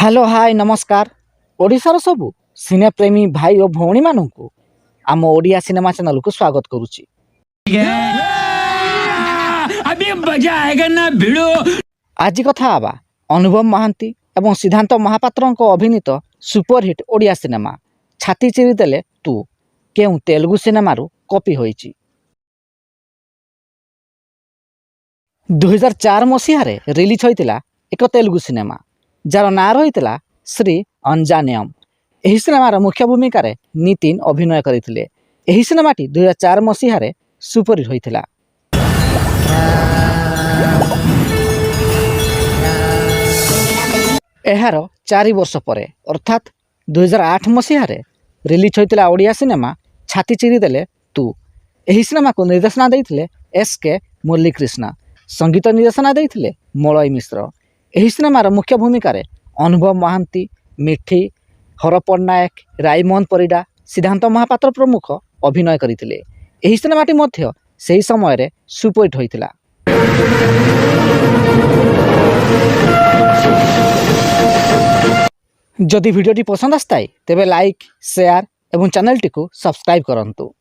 Hello hi नमस्कार ओडिशार सबु सिने प्रेमी भाई और भौणी मानू आम ओडिया सिनेमा चैनल को स्वागत करुच्ची। अभी मजा आएगा ना भिड़ो। आज कथा आबा अनुभव महांती एवं सिद्धांत महापात्र अभिनीत सुपरहिट ओडिया सिनेमा छाती चिरी देले तू केउ तेलुगु सिनेमा कॉपी होईची। 2004 मसीह रिलीज होइतिला एक तेलुगु सिनेमा जार ना रही श्री अंजानेयम। यही सिनेमार मुख्य भूमिका नितिन अभिनय करते। यही सिनेमाटी 2004 मसीह सुपरहिट होइतिला। एहार 4 वर्ष पर अर्थात 2008 मसीह रिलीज होइतिला ओडिया सिनेमा छाती चिरी देले तू। यही सिनेमा को निर्देशना देइथिले एस.के. मुरलीकृष्ण, संगीत निर्देशना देइथिले मलय मिश्र। यही सिनेमार मुख्य भूमिका अनुभव महांती, मिठी, हर पट्टनायक, रायमोहन परिडा, सिद्धांत महापात्र प्रमुख अभिनय करथिले। यही सिनेमाटी मध्य सेही समय सुपरहिट होइतिला। जदि वीडियोटी पसंद आसताए तेबे लाइक, शेयर एवं चैनल टी को सब्सक्राइब करंतु।